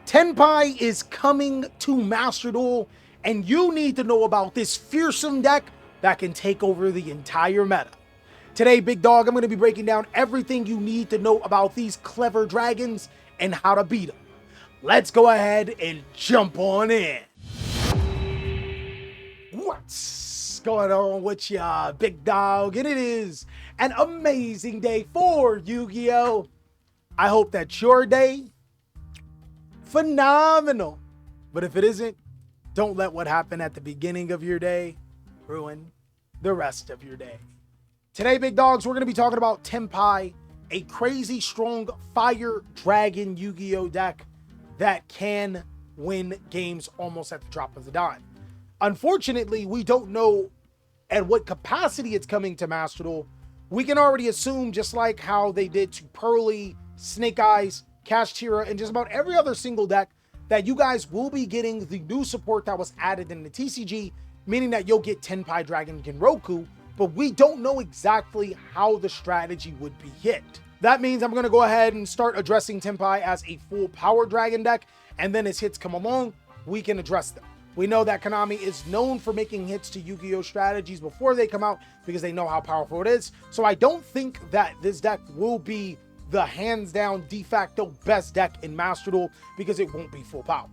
Tenpai is coming to Master Duel, and you need to know about this fearsome deck that can take over the entire meta. Today, big dog, I'm going to be breaking down everything you need to know about these clever dragons and how to beat them. Let's go ahead and jump on in. What's going on with ya, big dog? And it is an amazing day for Yu-Gi-Oh! I hope that your day, phenomenal. But if it isn't, don't let what happened at the beginning of your day ruin the rest of your day. Today, big dogs, we're going to be talking about Tenpai, a crazy strong fire dragon Yu-Gi-Oh deck that can win games almost at the drop of the dime. Unfortunately, we don't know at what capacity it's coming to Master Duel. We can already assume, just like how they did to Pearly, Snake Eyes, Kashtira, and just about every other single deck, that you guys will be getting the new support that was added in the TCG, meaning that you'll get Tenpai Dragon Genroku, but we don't know exactly how the strategy would be hit. That means I'm going to go ahead and start addressing Tenpai as a full power dragon deck, and then as hits come along, we can address them. We know that Konami is known for making hits to Yu-Gi-Oh strategies before they come out because they know how powerful it is, so I don't think that this deck will be the hands down de facto best deck in Master Duel because it won't be full power.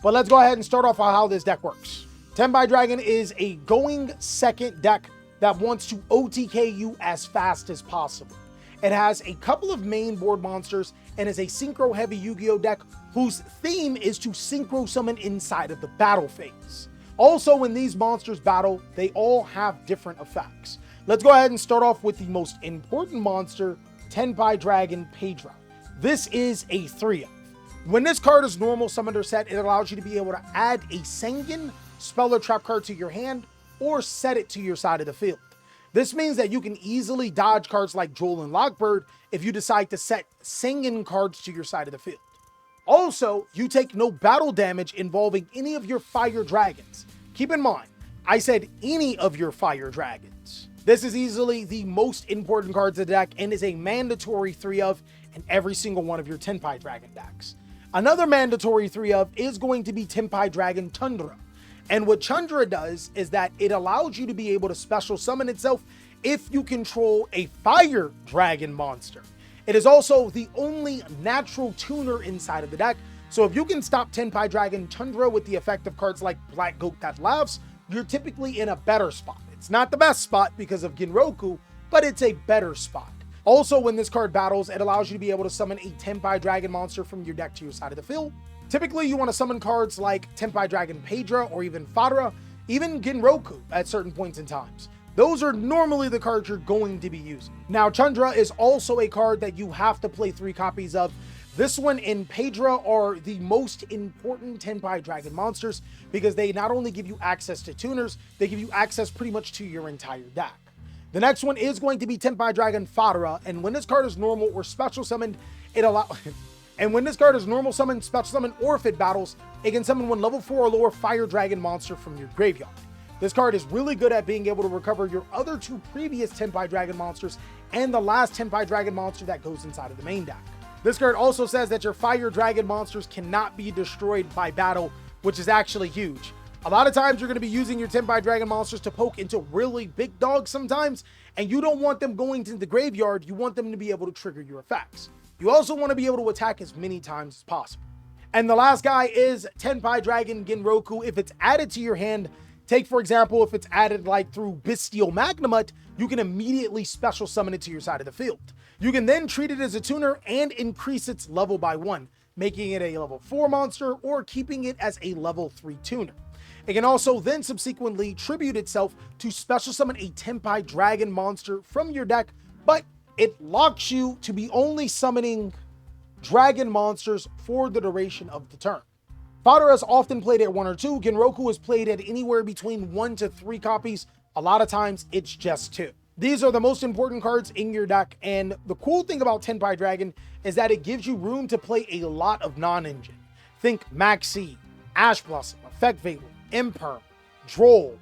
But let's go ahead and start off on how this deck works. Tenpai Dragon is a going second deck that wants to OTK you as fast as possible. It has a couple of main board monsters and is a synchro heavy Yu-Gi-Oh deck whose theme is to synchro summon inside of the battle phase. Also, when these monsters battle, they all have different effects. Let's go ahead and start off with the most important monster, Tenpai Dragon Pedra. This is a 3-of. When this card is normal summoned or set, it allows you to be able to add a Sengen spell or trap card to your hand or set it to your side of the field. This means that you can easily dodge cards like Joel and Lockbird if you decide to set Sengen cards to your side of the field. Also, you take no battle damage involving any of your fire dragons. Keep in mind, I said any of your fire dragons. This is easily the most important cards of the deck and is a mandatory 3-of in every single one of your Tenpai Dragon decks. Another mandatory 3-of is going to be Tenpai Dragon Tundra. And what Tundra does is that it allows you to be able to special summon itself if you control a fire dragon monster. It is also the only natural tuner inside of the deck, so if you can stop Tenpai Dragon Tundra with the effect of cards like Black Goat That Laughs, you're typically in a better spot. It's not the best spot because of Genroku, but it's a better spot. Also, when this card battles, it allows you to be able to summon a Tenpai Dragon monster from your deck to your side of the field. Typically, you want to summon cards like Tenpai Dragon Pedra or even Fadra, even Genroku at certain points in times. Those are normally the cards you're going to be using. Now, Tundra is also a card that you have to play 3 copies of. This one and Pedra are the most important Tenpai Dragon monsters because they not only give you access to tuners, they give you access pretty much to your entire deck. The next one is going to be Tenpai Dragon Fadra, and when this card is normal or special summoned, when this card is normal summon, special summon, or if it battles, it can summon one level 4 or lower fire dragon monster from your graveyard. This card is really good at being able to recover your other 2 previous Tenpai Dragon monsters and the last Tenpai Dragon monster that goes inside of the main deck. This card also says that your fire dragon monsters cannot be destroyed by battle, which is actually huge. A lot of times you're going to be using your Tenpai Dragon monsters to poke into really big dogs sometimes, and you don't want them going to the graveyard, you want them to be able to trigger your effects. You also want to be able to attack as many times as possible. And the last guy is Tenpai Dragon Genroku. If it's added to your hand, take for example, if it's added like through Bestial Magnamut, you can immediately special summon it to your side of the field. You can then treat it as a tuner and increase its level by 1, making it a level 4 monster or keeping it as a level 3 tuner. It can also then subsequently tribute itself to special summon a Tenpai Dragon monster from your deck, but it locks you to be only summoning dragon monsters for the duration of the turn. Fodder is often played at 1 or 2. Genroku is played at anywhere between 1 to 3 copies. A lot of times it's just 2. These are the most important cards in your deck, and the cool thing about Tenpai Dragon is that it gives you room to play a lot of non-engine. Think Maxi, Ash Blossom, Effect Veiler, Imperm, Droll,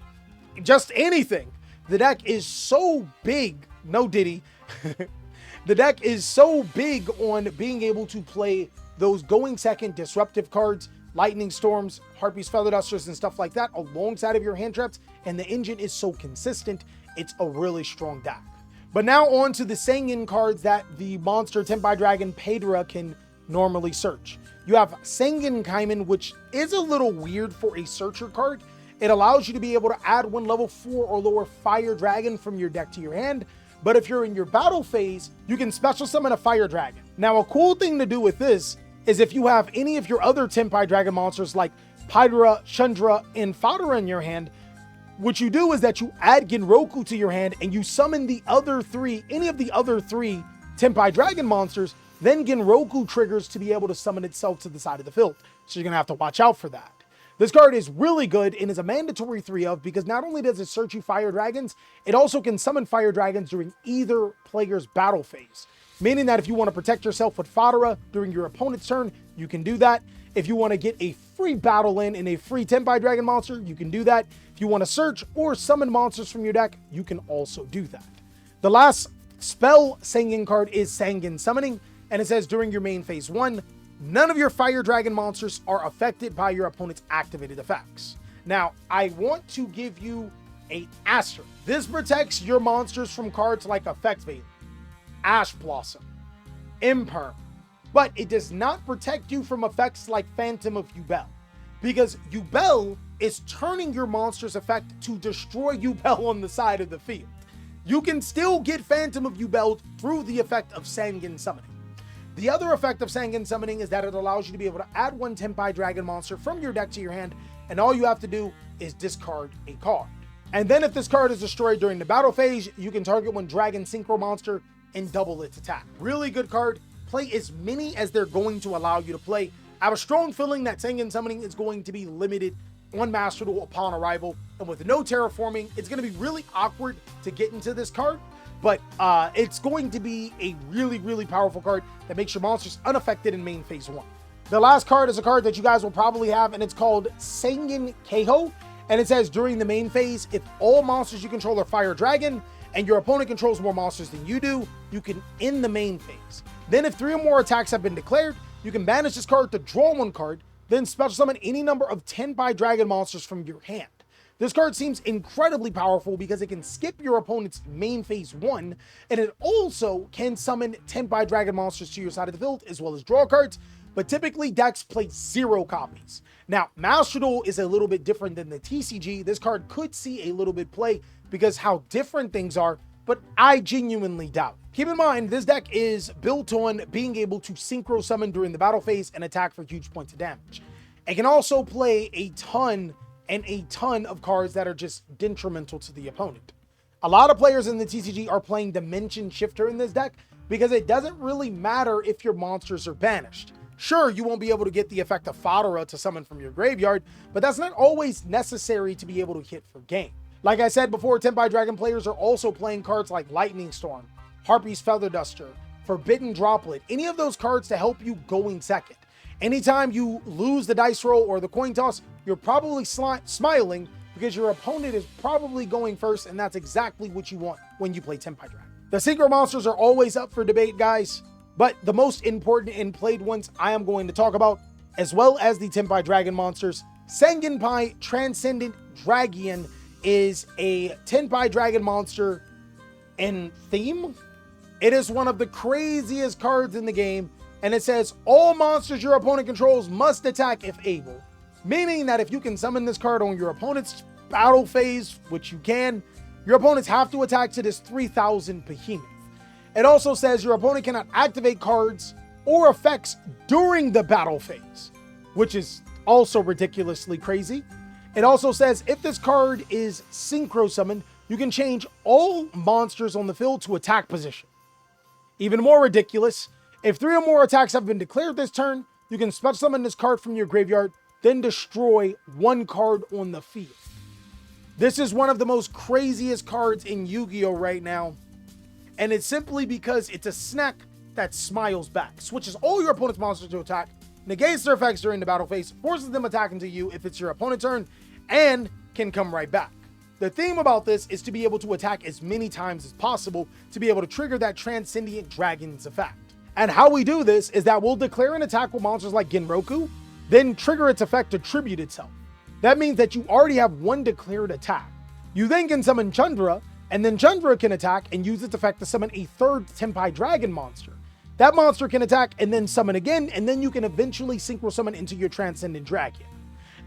just anything. The deck is so big, no Diddy, the deck is so big on being able to play those going second disruptive cards, lightning storms, harpies, feather dusters, and stuff like that alongside of your hand traps, and the engine is so consistent, it's a really strong deck. But now on to the Sengen cards that the monster Tenpai Dragon Pedra can normally search. You have Sengen Kaiman, which is a little weird for a searcher card. It allows you to be able to add one level 4 or lower fire dragon from your deck to your hand. But if you're in your battle phase, you can special summon a fire dragon. Now, a cool thing to do with this is if you have any of your other Tenpai Dragon monsters like Pydra, Chandra, and Fadara in your hand, what you do is that you add Genroku to your hand and you summon the other three, any of the other three Tenpai Dragon monsters, then Genroku triggers to be able to summon itself to the side of the field. So you're going to have to watch out for that. This card is really good and is a mandatory 3-of because not only does it search you fire dragons, it also can summon fire dragons during either player's battle phase. Meaning that if you want to protect yourself with Fadara during your opponent's turn, you can do that. If you want to get a free battle in a free Tenpai Dragon monster, you can do that. If you want to search or summon monsters from your deck, you can also do that. The last spell Sengen card is Sengen Summoning, and it says during your main phase 1, none of your fire dragon monsters are affected by your opponent's activated effects. Now, I want to give you an asterisk. This protects your monsters from cards like Effect Veil, Ash Blossom, Imperm, but it does not protect you from effects like Phantom of Yubel, because Yubel is turning your monster's effect to destroy Yubel on the side of the field. You can still get Phantom of Yubel through the effect of Sengen Summoning. The other effect of Sengen Summoning is that it allows you to be able to add one Tenpai Dragon monster from your deck to your hand, and all you have to do is discard a card. And then if this card is destroyed during the battle phase, you can target one Dragon Synchro monster and double its attack. Really good card. Play as many as they're going to allow you to play. I have a strong feeling that Sengen Summoning is going to be limited on Master Duel upon arrival, and with no terraforming, it's going to be really awkward to get into this card. But it's going to be a really, really powerful card that makes your monsters unaffected in main phase 1. The last card is a card that you guys will probably have, and it's called Sengen Keiho. And it says during the main phase, if all monsters you control are fire dragon and your opponent controls more monsters than you do, you can end the main phase. Then if 3 or more attacks have been declared, you can banish this card to draw 1 card, then special summon any number of Tenpai Dragon monsters from your hand. This card seems incredibly powerful because it can skip your opponent's main phase 1, and it also can summon Tenpai Dragon monsters to your side of the field as well as draw cards, but typically decks play 0 copies. Now, Master Duel is a little bit different than the TCG. This card could see a little bit play because how different things are, but I genuinely doubt. Keep in mind, this deck is built on being able to synchro summon during the battle phase and attack for huge points of damage. It can also play a ton of cards that are just detrimental to the opponent. A lot of players in the TCG are playing Dimension Shifter in this deck because it doesn't really matter if your monsters are banished. Sure, you won't be able to get the effect of Fadara to summon from your graveyard, but that's not always necessary to be able to hit for game. Like I said before, Tenpai Dragon players are also playing cards like Lightning Storm, Harpy's Feather Duster, Forbidden Droplet, any of those cards to help you going second. Anytime you lose the dice roll or the coin toss, you're probably smiling because your opponent is probably going first, and that's exactly what you want when you play Tenpai Dragon. The synchro monsters are always up for debate, guys, but the most important and played ones I am going to talk about, as well as the Tenpai Dragon monsters. Sengenpai Transcendent Dragion is a Tenpai Dragon monster in theme. It is one of the craziest cards in the game, and it says all monsters your opponent controls must attack if able, meaning that if you can summon this card on your opponent's battle phase, which you can, your opponents have to attack to this 3000 behemoth. It also says your opponent cannot activate cards or effects during the battle phase, which is also ridiculously crazy. It also says if this card is synchro summoned, you can change all monsters on the field to attack position. Even more ridiculous, if 3 or more attacks have been declared this turn, you can special summon this card from your graveyard, then destroy 1 card on the field. This is one of the most craziest cards in Yu-Gi-Oh! Right now, and it's simply because it's a snack that smiles back, switches all your opponent's monsters to attack, negates their effects during the battle phase, forces them attacking to you if it's your opponent's turn, and can come right back. The theme about this is to be able to attack as many times as possible to be able to trigger that Transcendent Dragon's effect. And how we do this is that we'll declare an attack with monsters like Genroku, then trigger its effect to tribute itself. That means that you already have one declared attack. You then can summon Chandra, and then Chandra can attack and use its effect to summon a third Tenpai Dragon monster. That monster can attack and then summon again, and then you can eventually synchro summon into your Transcendent Dragon.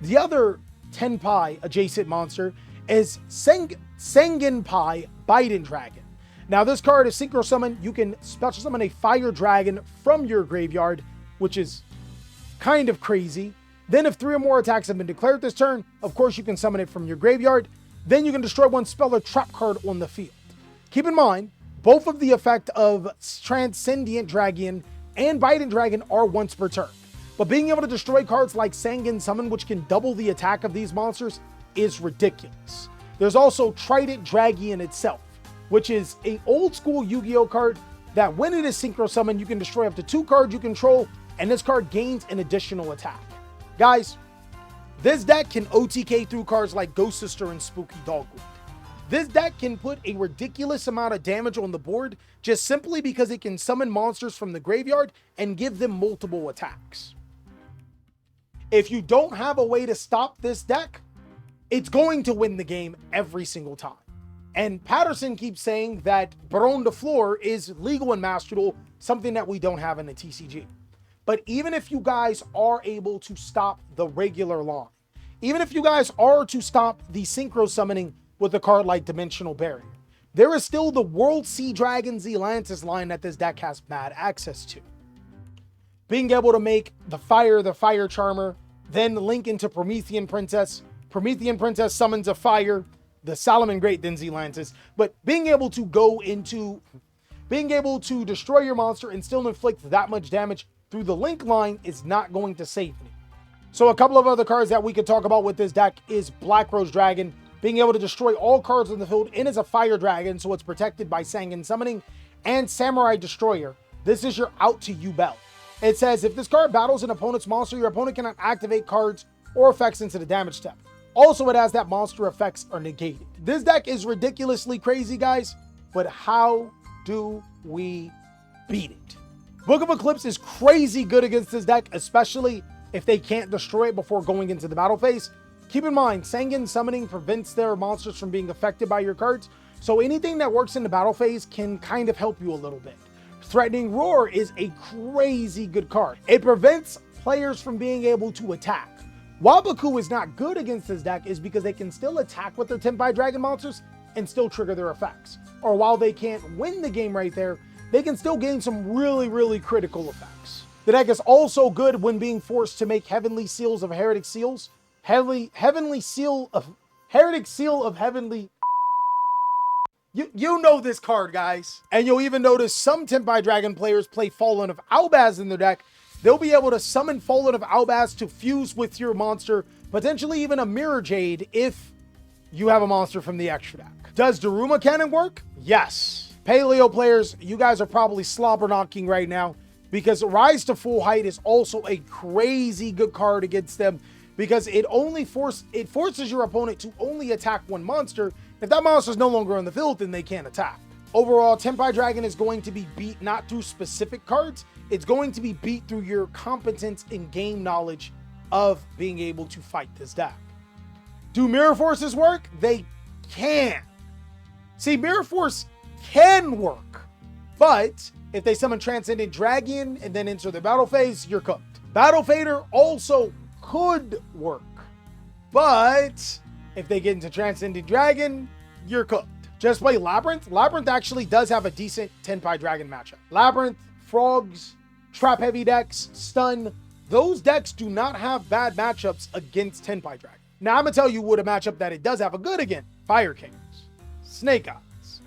The other Tenpai adjacent monster is Sengenpai Biden Dragon. Now this card is synchro summon. You can special summon a fire dragon from your graveyard, which is kind of crazy. Then if 3 or more attacks have been declared this turn, of course you can summon it from your graveyard. Then you can destroy one spell or trap card on the field. Keep in mind, both of the effect of Transcendent Dragon and Biden Dragon are once per turn. But being able to destroy cards like Sangen Summon, which can double the attack of these monsters, is ridiculous. There's also Trident Dragon itself, which is an old school Yu-Gi-Oh card that when it is synchro summoned, you can destroy up to 2 cards you control, and this card gains an additional attack. Guys, this deck can OTK through cards like Ghost Sister and Spooky Dogwood. This deck can put a ridiculous amount of damage on the board just simply because it can summon monsters from the graveyard and give them multiple attacks. If you don't have a way to stop this deck, it's going to win the game every single time. And Patterson keeps saying that Baron de Fleur is legal in Master Duel, something that we don't have in the TCG. But even if you guys are able to stop the regular line, even if you guys are to stop the synchro summoning with a card like Dimensional Barrier, there is still the World Sea Dragon Zealantis line that this deck has bad access to. Being able to make the Fire Charmer, then link into Promethean Princess. Promethean Princess summons a fire, the Solomon Great, then Zealantis. But being able to destroy your monster and still inflict that much damage through the link line is not going to save me. So a couple of other cards that we could talk about with this deck is Black Rose Dragon, being able to destroy all cards on the field, and is a fire dragon, so it's protected by Sangen Summoning, and Samurai Destroyer. This is your out to you bell. It says, if this card battles an opponent's monster, your opponent cannot activate cards or effects into the damage step. Also, it has that monster effects are negated. This deck is ridiculously crazy, guys, but how do we beat it? Book of Eclipse is crazy good against this deck, especially if they can't destroy it before going into the battle phase. Keep in mind, Sangen Summoning prevents their monsters from being affected by your cards, so anything that works in the battle phase can kind of help you a little bit. Threatening Roar is a crazy good card. It prevents players from being able to attack. Waboku is not good against this deck is because they can still attack with their Tenpai Dragon monsters and still trigger their effects. Or while they can't win the game right there, they can still gain some really critical effects. The deck is also good when being forced to make Heavenly Seals of Heretic Seals. Heavenly Seal of Heretic Seal of Heavenly... You know this card, guys. And you'll even notice some Tenpai Dragon players play Fallen of Albaz in their deck. They'll be able to summon Fallen of Albaz to fuse with your monster, potentially even a Mirror Jade if you have a monster from the extra deck. Does Daruma Cannon work? Yes. Paleo players, you guys are probably slobber knocking right now because Rise to Full Height is also a crazy good card against them because it forces your opponent to only attack one monster. If that monster is no longer on the field, then they can't attack. Overall, Tenpai Dragon is going to be beat not through specific cards, it's going to be beat through your competence in game knowledge of being able to fight this deck. Do Mirror Forces work? They can. See, Mirror Force can work, but if they summon Transcendent Dragon and then enter the battle phase, you're cooked. Battle Fader also could work, but if they get into Transcendent Dragon, you're cooked. Just play Labyrinth. Labyrinth actually does have a decent Tenpai Dragon matchup. Labyrinth, Frogs, Trap Heavy decks, Stun, those decks do not have bad matchups against Tenpai Dragon. Now, I'm going to tell you what a matchup that it does have a good against. Fire Kings, Snake Eyes.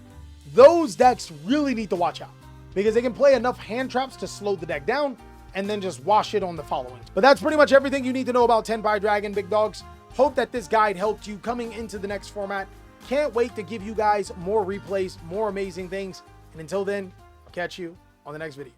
Those decks really need to watch out because they can play enough hand traps to slow the deck down and then just wash it on the following. But that's pretty much everything you need to know about Tenpai Dragon, big dogs. Hope that this guide helped you coming into the next format. Can't wait to give you guys more replays, more amazing things. And until then, I'll catch you on the next video.